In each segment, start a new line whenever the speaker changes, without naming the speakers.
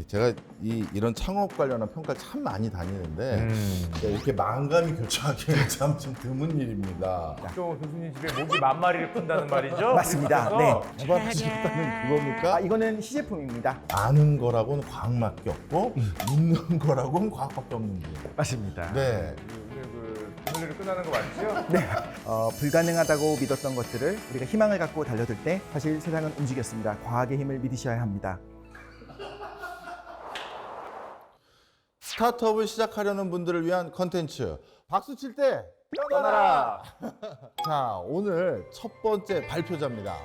제가 이런 창업 관련한 평가 참 많이 다니는데 이렇게 만감이 교차하기는 참 드문 일입니다.
또 교수님 집에 모기 10,000마리를 푼다는 말이죠?
맞습니다.
그래서
네.
개발하셨다는 그겁니까?
이거는 시제품입니다.
아는 거라고는 과학밖에 없고 믿는 거라고는 과학밖에 없는 거예요.
맞습니다.
네.
오늘 오늘을 끝나는 거 맞죠?
네. 불가능하다고 믿었던 것들을 우리가 희망을 갖고 달려들 때 사실 세상은 움직였습니다. 과학의 힘을 믿으셔야 합니다.
스타트업을 시작하려는 분들을 위한 컨텐츠. 박수 칠 때 떠나라! 자, 오늘 첫 번째 발표자입니다.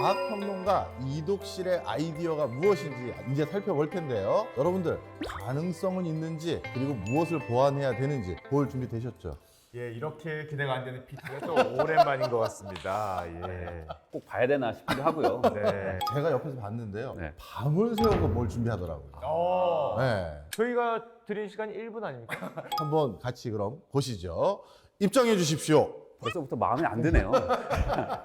과학평론가 이독실의 아이디어가 무엇인지 이제 살펴볼 텐데요. 여러분들 가능성은 있는지 그리고 무엇을 보완해야 되는지 볼 준비 되셨죠?
예, 이렇게 기대가 안 되는 피트가 또 오랜만인 것 같습니다. 예.
꼭 봐야 되나 싶기도 하고요.
네.
제가 옆에서 봤는데요.
네.
밤을 새우고 뭘 준비하더라고요. 네.
저희가 드린 시간이 1분 아닙니까?
한번 같이 그럼 보시죠. 입장해 주십시오.
벌써부터 마음에 안 드네요.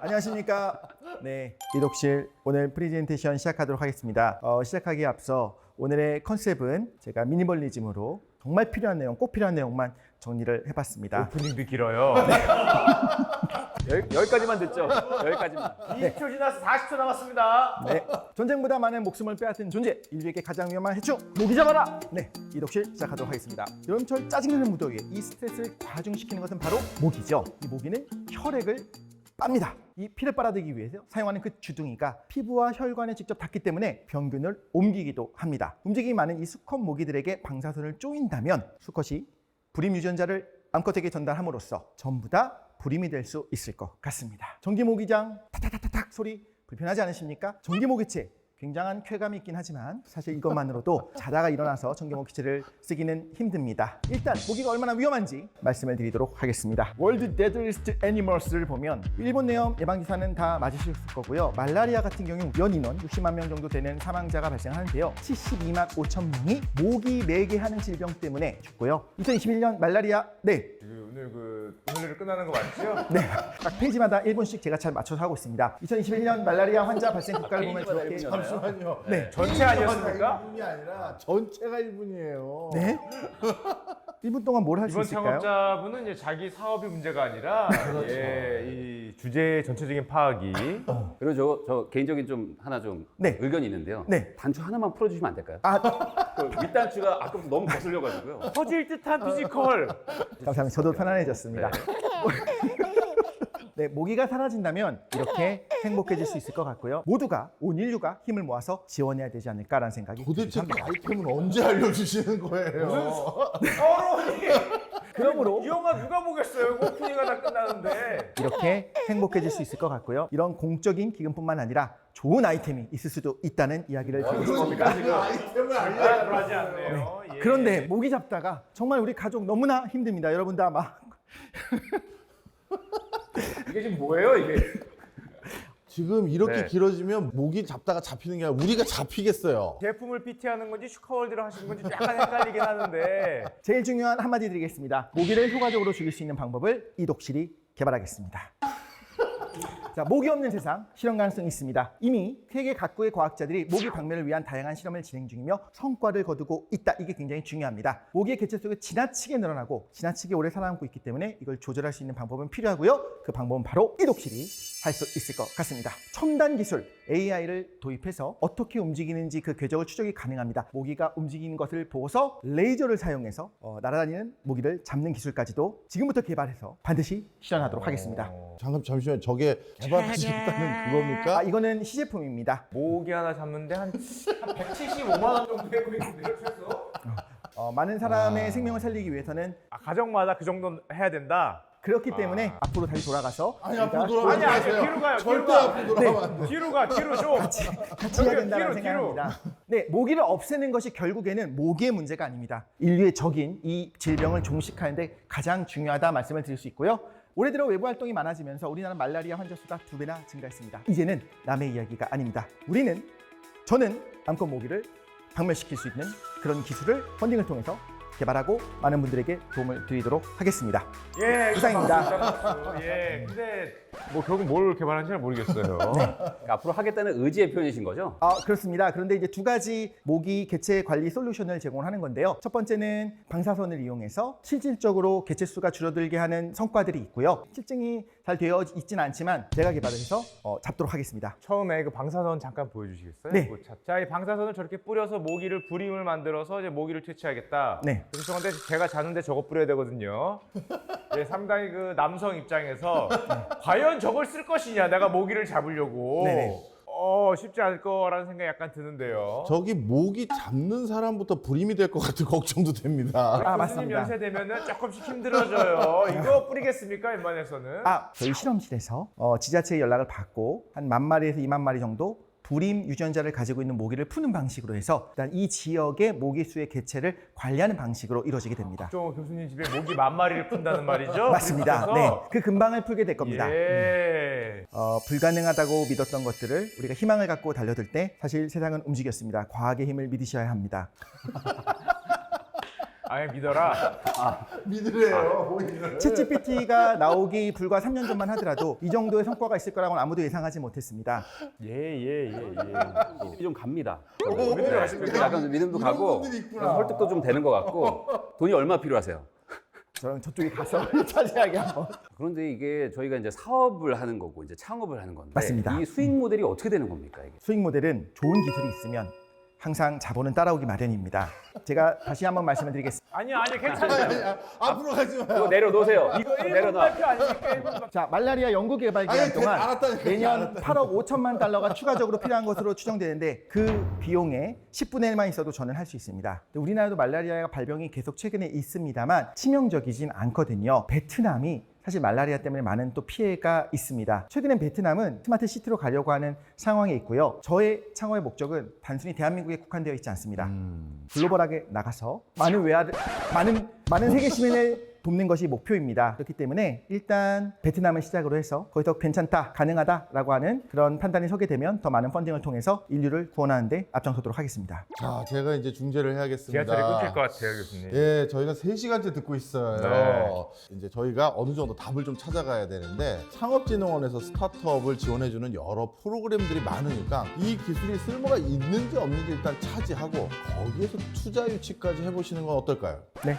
안녕하십니까. 네. 이독실 오늘 프레젠테이션 시작하도록 하겠습니다. 시작하기에 앞서 오늘의 컨셉은 제가 미니멀리즘으로 정말 필요한 내용, 꼭 필요한 내용만 정리를 해봤습니다.
오프닝도 길어요.
여기까지만 듣죠. 여기까지만.
20초 지나서 40초 남았습니다.
네. 전쟁보다 많은 목숨을 빼앗은 존재, 인류에게 가장 위험한 해충, 모기 잡아라! 네, 이독실 시작하도록 하겠습니다. 여름철 짜증나는 무더위에 이 스트레스를 과중시키는 것은 바로 모기죠. 이 모기는 혈액을 빱니다. 이 피를 빨아들이기 위해서 사용하는 그 주둥이가 피부와 혈관에 직접 닿기 때문에 병균을 옮기기도 합니다. 움직임이 많은 이 수컷 모기들에게 방사선을 쪼인다면 수컷이 불임 유전자를 암컷에게 전달함으로써 전부 다 불임이 될 수 있을 것 같습니다. 전기모기장 타타타타탁 소리 불편하지 않으십니까? 전기모기채 굉장한 쾌감이 있긴 하지만 사실 이것만으로도 자다가 일어나서 전기모기채를 쓰기는 힘듭니다. 일단 모기가 얼마나 위험한지 말씀을 드리도록 하겠습니다. 월드 데드리스트 애니멀스를 보면 일본 내염 예방주사는 다 맞으실 거고요. 말라리아 같은 경우 연 인원 60만 명 정도 되는 사망자가 발생하는데요. 72만 5천 명이 모기 매개하는 질병 때문에 죽고요. 2021년 말라리아
오늘을 끝나는 거 맞죠?
네, 각 페이지마다 1분씩 제가 잘 맞춰서 하고 있습니다. 2021년 말라리아 환자 발생 국가를 보면
페이지마다
이렇게
1분이요?
잠시만요.
네.
전체 아니었습니까?
1분이 아니라 전체가 1분이에요.
네. 1분 동안 뭘 할 수
이번
있을까요?
창업자분은 이제 자기 사업이 문제가 아니라 예, 이 주제의 전체적인 파악이
그리고 저 개인적인 좀 하나 좀
네.
의견이 있는데요.
네.
단추 하나만 풀어주시면 안 될까요?
아,
그 윗단추가 아까부터 너무 거슬려가지고요.
터질 듯한 피지컬.
감사합니다. 저도 편안해졌습니다. 네, 모기가 사라진다면 이렇게 행복해질 수 있을 것 같고요. 모두가, 온 인류가 힘을 모아서 지원해야 되지 않을까라는 생각이
도대체 그
듭니다.
아이템은 언제 알려주시는 거예요?
어머니!
그러므로
이 영화 누가 보겠어요? 오프닝 하다 끝나는데.
이렇게 행복해질 수 있을 것 같고요. 이런 공적인 기금뿐만 아니라 좋은 아이템이 있을 수도 있다는 이야기를 드리고 있습니다.
아이템을
하지 않네요. 예.
그런데 모기 잡다가 정말 우리 가족 너무나 힘듭니다. 여러분 다 막
이게 지금 뭐예요, 이게?
지금 이렇게
네.
길어지면 모기 잡다가 잡히는 게 아니라 우리가 잡히겠어요.
제품을 PT하는 건지 슈카월드를 하시는 건지 약간 헷갈리긴 하는데.
제일 중요한 한마디 드리겠습니다. 모기를 효과적으로 죽일 수 있는 방법을 이독실이 개발하겠습니다. 자, 모기 없는 세상 실험 가능성이 있습니다. 이미 세계 각국의 과학자들이 모기 박멸을 위한 다양한 실험을 진행 중이며 성과를 거두고 있다. 이게 굉장히 중요합니다. 모기의 개체 속에 지나치게 늘어나고 지나치게 오래 살아남고 있기 때문에 이걸 조절할 수 있는 방법은 필요하고요. 그 방법은 바로 이독실이 할 수 있을 것 같습니다. 첨단 기술 AI를 도입해서 어떻게 움직이는지 그 궤적을 추적이 가능합니다. 모기가 움직이는 것을 보고서 레이저를 사용해서 날아다니는 모기를 잡는 기술까지도 지금부터 개발해서 반드시 실현하도록 하겠습니다.
잠시만 저게 개발하시겠다는 그겁니까?
이거는 시제품입니다.
모기 하나 잡는데 한 175만 원 정도 되고 있는데요, 최소?
많은 사람의 생명을 살리기 위해서는
가정마다 그 정도 해야 된다.
그렇기 때문에 앞으로 다시 돌아가서
아니
우리가
앞으로 돌아가지
아니,
마세요.
뒤로 가요,
절대
뒤로 가.
앞으로 돌아가면 안 돼.
뒤로 가, 뒤로 좀.
같이 해야 된다는
뒤로.
생각합니다. 네, 모기를 없애는 것이 결국에는 모기의 문제가 아닙니다. 인류의 적인 이 질병을 종식하는데 가장 중요하다 말씀을 드릴 수 있고요. 올해 들어 외부 활동이 많아지면서 우리나라 말라리아 환자 수가 2배나 증가했습니다. 이제는 남의 이야기가 아닙니다. 저는 암컷 모기를 박멸시킬 수 있는 그런 기술을 펀딩을 통해서 개발하고 많은 분들에게 도움을 드리도록 하겠습니다.
예,
이상입니다.
박수. 예, 근데 뭐 결국 뭘 개발하는지 잘 모르겠어요.
그러니까 앞으로 하겠다는 의지의 표현이신 거죠?
그렇습니다. 그런데 이제 두 가지 모기 개체 관리 솔루션을 제공하는 건데요. 첫 번째는 방사선을 이용해서 실질적으로 개체 수가 줄어들게 하는 성과들이 있고요. 실증이 잘 되어 있지는 않지만 제가 개발을 해서 잡도록 하겠습니다.
처음에 그 방사선 잠깐 보여주시겠어요?
네.
자, 이 방사선을 저렇게 뿌려서 모기를 부림을 만들어서 이제 모기를 퇴치하겠다.
네.
죄송한데 제가 자는데 저거 뿌려야 되거든요. 예, 상당히 그 남성 입장에서 과연 저걸 쓸 것이냐, 내가 모기를 잡으려고.
네네.
쉽지 않을 거라는 생각이 약간 드는데요.
저기 모기 잡는 사람부터 불임이 될 것 같은 걱정도 됩니다.
교수님
맞습니다.
연세 되면은 조금씩 힘들어져요. 이거 뿌리겠습니까, 웬만해서는?
저희 실험실에서 지자체의 연락을 받고 한 10,000마리에서 20,000마리 정도 불임 유전자를 가지고 있는 모기를 푸는 방식으로 해서 일단 이 지역의 모기 수의 개체를 관리하는 방식으로 이루어지게 됩니다.
저 교수님 집에 모기 10,000마리를 푼다는 말이죠?
맞습니다.
그래서?
네, 그 근방을 풀게 될 겁니다.
예.
불가능하다고 믿었던 것들을 우리가 희망을 갖고 달려들 때 사실 세상은 움직였습니다. 과학의 힘을 믿으셔야 합니다.
아예 믿어라.
믿으래요.
챗GPT가 나오기 불과 3년 전만 하더라도 이 정도의 성과가 있을 거라고는 아무도 예상하지 못했습니다.
믿음이 좀 갑니다.
믿음이 가십니까?
약간 믿음도
이런
가고
분들이 있구나.
설득도 좀 되는 것 같고 돈이 얼마 필요하세요?
저랑 저쪽에 가서 자세하게 한번.
그런데 이게 저희가 이제 사업을 하는 거고 이제 창업을 하는 건데
맞습니다.
이 수익 모델이 어떻게 되는 겁니까 이게?
수익 모델은 좋은 기술이 있으면 항상 자본은 따라오기 마련입니다. 제가 다시 한번 말씀을 드리겠습니다.
아니 괜찮아요.
앞으로 가지 마요.
이거 내려놓으세요.
이거 1분
내려놔.
발표 아닙니까? 1분 발표.
자, 말라리아 연구 개발 기간
아니,
동안
알았다니까,
매년 8억 5천만 달러가 추가적으로 필요한 것으로 추정되는데 그 비용의 10분의 1만 있어도 저는 할 수 있습니다. 우리나라도 말라리아 발병이 계속 최근에 있습니다만 치명적이진 않거든요. 베트남이 사실 말라리아 때문에 많은 또 피해가 있습니다. 최근엔 베트남은 스마트 시티로 가려고 하는 상황에 있고요. 저의 창업의 목적은 단순히 대한민국에 국한되어 있지 않습니다. 글로벌하게 나가서 많은 세계 시민을 돕는 것이 목표입니다. 그렇기 때문에 일단 베트남을 시작으로 해서 거기서 괜찮다, 가능하다라고 하는 그런 판단이 서게 되면 더 많은 펀딩을 통해서 인류를 구원하는 데 앞장서도록 하겠습니다.
자, 제가 이제 중재를 해야겠습니다.
지하철이 끊길 것 같아요, 교수님.
예, 저희가 3시간째 듣고 있어요.
네.
이제 저희가 어느 정도 답을 좀 찾아가야 되는데 창업진흥원에서 스타트업을 지원해주는 여러 프로그램들이 많으니까 이 기술이 쓸모가 있는지 없는지 일단 차지하고 거기에서 투자 유치까지 해보시는 건 어떨까요?
네.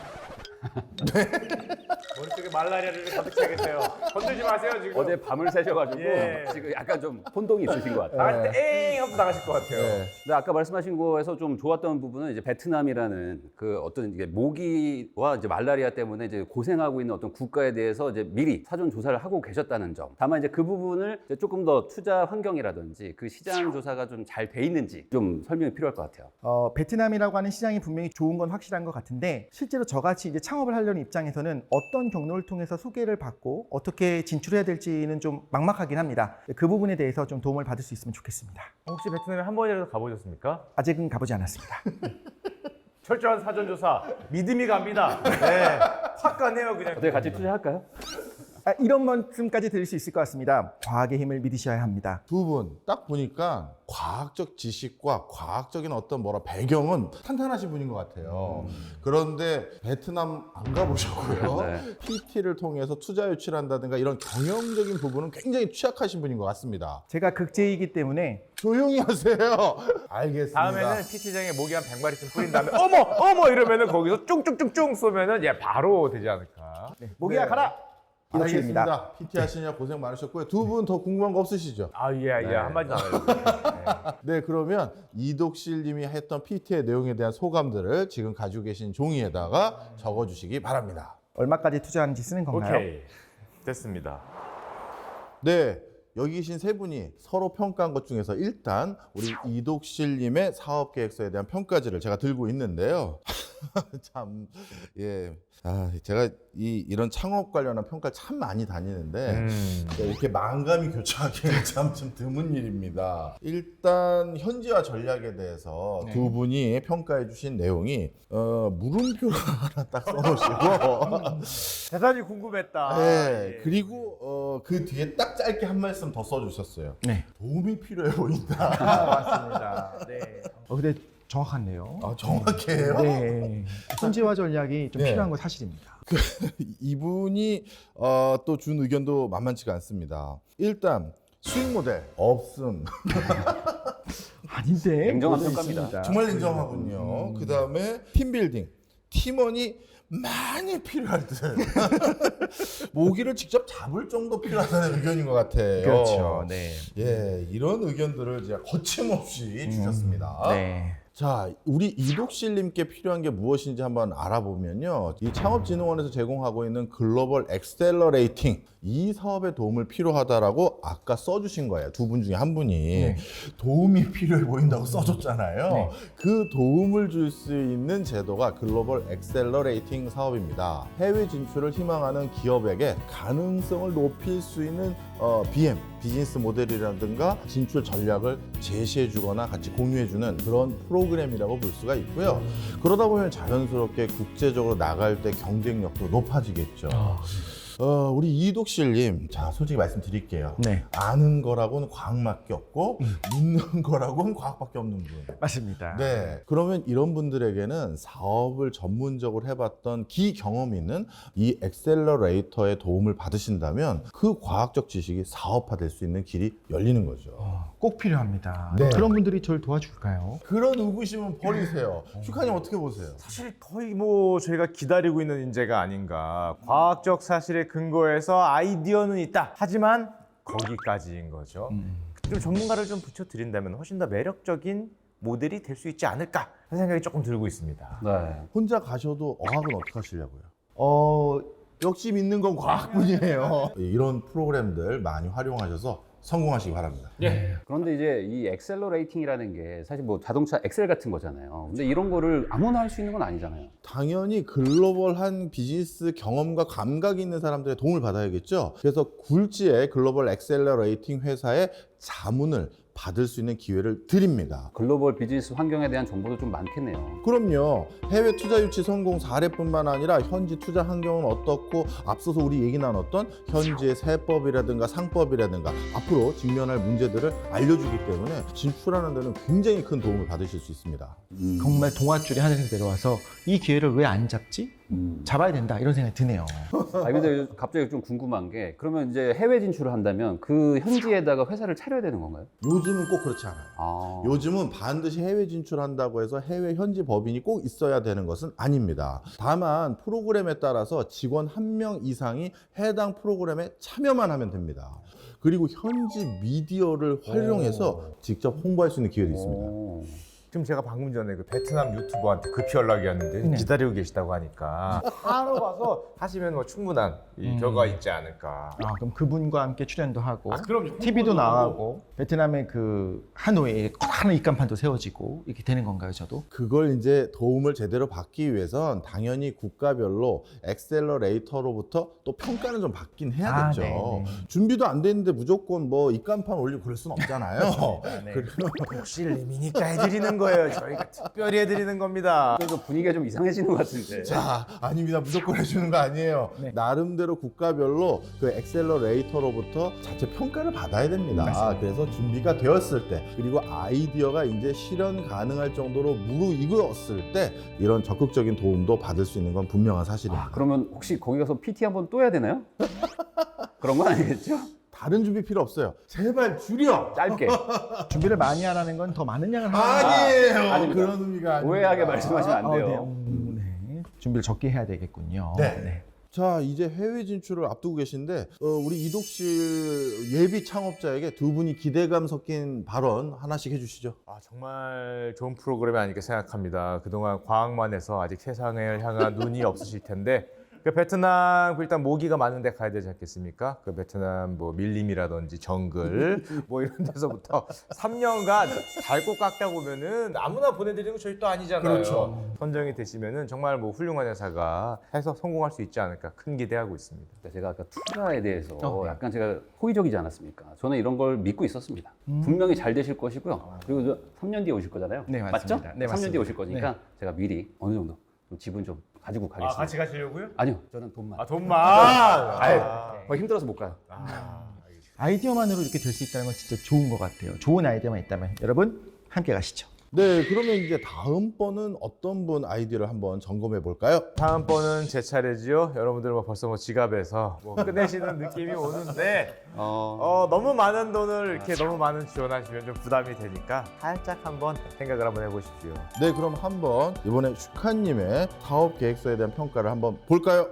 머릿속에 말라리아를 가득 차겠어요. 건들지 마세요, 지금.
어제 밤을 새셔가지고
예.
지금 약간 좀 혼동이 있으신 것 같아요.
나갈 때 하고 나가실 것 같아요.
네.
근데 아까 말씀하신 거에서 좀 좋았던 부분은 이제 베트남이라는 그 어떤 이게 모기와 이제 말라리아 때문에 이제 고생하고 있는 어떤 국가에 대해서 이제 미리 사전 조사를 하고 계셨다는 점. 다만 이제 그 부분을 이제 조금 더 투자 환경이라든지 그 시장 조사가 좀 잘 돼 있는지 좀 설명이 필요할 것 같아요.
베트남이라고 하는 시장이 분명히 좋은 건 확실한 것 같은데 실제로 저같이 이제 창업을 하려는 입장에서는 어떤 경로를 통해서 소개를 받고 어떻게 진출해야 될지는 좀 막막하긴 합니다. 그 부분에 대해서 좀 도움을 받을 수 있으면 좋겠습니다.
혹시 베트남에 한 번이라도 가보셨습니까?
아직은 가보지 않았습니다.
철저한 사전조사, 믿음이 갑니다. 네. 확 가네요, 그냥.
어떻게 같이 투자할까요?
이런 말씀까지 드릴 수 있을 것 같습니다. 과학의 힘을 믿으셔야 합니다.
두 분 딱 보니까 과학적 지식과 과학적인 어떤 배경은 탄탄하신 분인 것 같아요. 그런데 베트남 안 가보셨고요.
네.
PT를 통해서 투자 유치를 한다든가 이런 경영적인 부분은 굉장히 취약하신 분인 것 같습니다.
제가 극제이기 때문에
조용히 하세요. 알겠습니다.
다음에는 PT장에 모기 한 100마리쯤 뿌린 다음에 어머 이러면은 거기서 쫑쫑쫑쫑 쏘면은 바로 되지 않을까.
모기야
네.
가라! 이덕실입니다.
알겠습니다. PT 하시느라 고생 많으셨고요. 두 분 더 궁금한 거 없으시죠?
예, 한마디 나와요.
네, 그러면 이독실 님이 했던 PT의 내용에 대한 소감들을 지금 가지고 계신 종이에다가 적어주시기 바랍니다.
얼마까지 투자하는지 쓰는 건가요?
오케이. 됐습니다.
네, 여기 계신 세 분이 서로 평가한 것 중에서 일단 우리 이독실 님의 사업 계획서에 대한 평가지를 제가 들고 있는데요. 참, 예. 제가 이런 창업 관련한 평가를 참 많이 다니는데 이렇게 만감이 교차하기는 참 좀 드문 일입니다. 일단 현지화 전략에 대해서 두 분이 평가해 주신 내용이 물음표를 하나 딱 써놓으시고
대단히 궁금했다.
네,
예.
그리고 그 뒤에 딱 짧게 한 말씀 더 써주셨어요.
네.
도움이 필요해 보인다.
맞습니다. 네.
근데 정확하네요.
아, 정확해요?
네. 현지화 전략이 좀
네.
필요한 건 사실입니다.
이분이 또 준 의견도 만만치가 않습니다. 일단 수익 모델 없음.
아닌데.
냉정한
그거는
평가입니다.
있습니다.
정말 인정하군요. 그 다음에 팀빌딩, 팀원이 많이 필요할 듯. 모기를 직접 잡을 정도 필요하다는 의견인 것 같아요.
그렇죠. 네.
예, 이런 의견들을 제가 거침없이 주셨습니다.
네.
자, 우리 이독실님께 필요한 게 무엇인지 한번 알아보면요. 이 창업진흥원에서 제공하고 있는 글로벌 엑셀러레이팅, 이 사업에 도움을 필요하다라고 아까 써주신 거예요. 두 분 중에 한 분이.
네.
도움이 필요해 보인다고 써줬잖아요.
네.
그 도움을 줄 수 있는 제도가 글로벌 엑셀러레이팅 사업입니다. 해외 진출을 희망하는 기업에게 가능성을 높일 수 있는 BM, 비즈니스 모델이라든가 진출 전략을 제시해 주거나 같이 공유해 주는 그런 프로그램이라고 볼 수가 있고요. 그러다 보면 자연스럽게 국제적으로 나갈 때 경쟁력도 높아지겠죠. 우리 이독실님, 자, 솔직히 말씀드릴게요.
네.
아는 거라고는 과학밖에 없고 믿는 거라고는 과학밖에 없는 분.
맞습니다.
네. 그러면 이런 분들에게는 사업을 전문적으로 해봤던 기경험 있는 이 엑셀러레이터의 도움을 받으신다면 그 과학적 지식이 사업화될 수 있는 길이 열리는 거죠.
꼭 필요합니다.
네.
그런 분들이 저를 도와줄까요?
그런 의구심은 버리세요. 슈카님 어떻게 보세요?
사실 거의 뭐 저희가 기다리고 있는 인재가 아닌가. 과학적 사실에 근거해서 아이디어는 있다. 하지만 거기까지인 거죠. 좀 전문가를 좀 붙여드린다면 훨씬 더 매력적인 모델이 될 수 있지 않을까 하는 생각이 조금 들고 있습니다.
네.
혼자 가셔도 어학은 어떻게 하시려고요? 역시 믿는 건 과학뿐이에요. 이런 프로그램들 많이 활용하셔서 성공하시기 바랍니다.
그런데 이제 이 엑셀러레이팅이라는 게 사실 뭐 자동차 엑셀 같은 거잖아요. 근데 이런 거를 아무나 할 수 있는 건 아니잖아요.
당연히 글로벌한 비즈니스 경험과 감각이 있는 사람들의 도움을 받아야겠죠. 그래서 굴지의 글로벌 엑셀러레이팅 회사의 자문을 받을 수 있는 기회를 드립니다.
글로벌 비즈니스 환경에 대한 정보도 좀 많겠네요.
그럼요. 해외 투자 유치 성공 사례뿐만 아니라 현지 투자 환경은 어떻고 앞서서 우리 얘기 나눴던 현지의 세법이라든가 상법이라든가 앞으로 직면할 문제들을 알려주기 때문에 진출하는 데는 굉장히 큰 도움을 받으실 수 있습니다.
정말 동아줄이 하늘에서 내려와서 이 기회를 왜 안 잡지? 잡아야 된다 이런 생각이 드네요.
근데 갑자기 좀 궁금한 게 그러면 이제 해외 진출을 한다면 그 현지에다가 회사를 차려야 되는 건가요?
요즘은 꼭 그렇지 않아요.
아.
요즘은 반드시 해외 진출한다고 해서 해외 현지 법인이 꼭 있어야 되는 것은 아닙니다. 다만 프로그램에 따라서 직원 1명 이상이 해당 프로그램에 참여만 하면 됩니다. 그리고 현지 미디어를 활용해서 직접 홍보할 수 있는 기회도 있습니다.
오.
지금 제가 방금 전에 그 베트남 유튜버한테 급히 연락이 왔는데
네.
기다리고 계시다고 하니까 하러 가서 하시면 뭐 충분한 이 결과가 있지 않을까.
그럼 그분과 함께 출연도 하고
그럼
TV도 나가고 베트남의 그 하노이에 커다란 입간판도 세워지고 이렇게 되는 건가요, 저도?
그걸 이제 도움을 제대로 받기 위해선 당연히 국가별로 엑셀러레이터로부터 또 평가는 좀 받긴 해야겠죠.
네네.
준비도 안 됐는데 무조건 뭐 입간판 올리고 그럴 순 없잖아요. 그리고
독실님이니까 해드리는 거예요. 저희가 특별히 해드리는 겁니다.
그래서 분위기가 좀 이상해지는 것 같은데.
자, 아닙니다. 무조건 해주는 거 아니에요.
네.
나름대로 국가별로 그 엑셀러레이터로부터 자체 평가를 받아야 됩니다. 그래서 준비가 되었을 때, 그리고 아이디어가 이제 실현 가능할 정도로 무르익었을 때 이런 적극적인 도움도 받을 수 있는 건 분명한 사실입니다.
그러면 혹시 거기 가서 PT 한번 또 해야 되나요? 그런 건 아니겠죠?
다른 준비 필요 없어요. 제발 줄여.
짧게.
준비를 많이 하라는 건 더 많은 양을 하는
아니에요.
아닙니다.
그런 의미가 아니에요.
오해하게 말씀하시면 안 돼요.
네. 준비를 적게 해야 되겠군요.
네. 자, 이제 해외 진출을 앞두고 계신데 우리 이독실 예비 창업자에게 두 분이 기대감 섞인 발언 하나씩 해주시죠.
정말 좋은 프로그램이 아닐까 생각합니다. 그동안 과학만 해서 아직 세상을 향한 눈이 없으실 텐데 그 베트남 일단 모기가 많은 데 가야 되지 않겠습니까? 그 베트남 뭐 밀림이라든지 정글 뭐 이런 데서부터 3년간 달고 깎다 보면은 아무나 보내드리는 거 저희 또 아니잖아요.
그렇죠.
선정이 되시면은 정말 뭐 훌륭한 회사가 해서 성공할 수 있지 않을까 큰 기대하고 있습니다.
제가 아까 투자에 대해서
네.
약간 제가 호의적이지 않았습니까? 저는 이런 걸 믿고 있었습니다. 분명히 잘 되실 것이고요. 그리고 저 3년 뒤에 오실 거잖아요.
네,
맞죠?
맞습니다. 네,
3년
맞습니다.
뒤에 오실 거니까 제가 미리 어느 정도 좀 지분 좀 가지고 가겠습니다.
같이 가시려고요?
아니요, 저는 돈만.
돈만.
거의 힘들어서 못 가요.
아이디어만으로 이렇게 될 수 있다는 건 진짜 좋은 것 같아요. 좋은 아이디어만 있다면 여러분 함께 가시죠.
네, 그러면 이제 다음번은 어떤 분 아이디어를 한번 점검해 볼까요?
다음번은 제 차례지요. 여러분들 뭐 벌써 뭐 지갑에서 뭐 끝내시는 느낌이 오는데 너무 많은 돈을 이렇게 너무 많은 지원하시면 좀 부담이 되니까 살짝 한번 생각을 한번 해보십시오.
네, 그럼 한번 이번에 슈카님의 사업 계획서에 대한 평가를 한번 볼까요?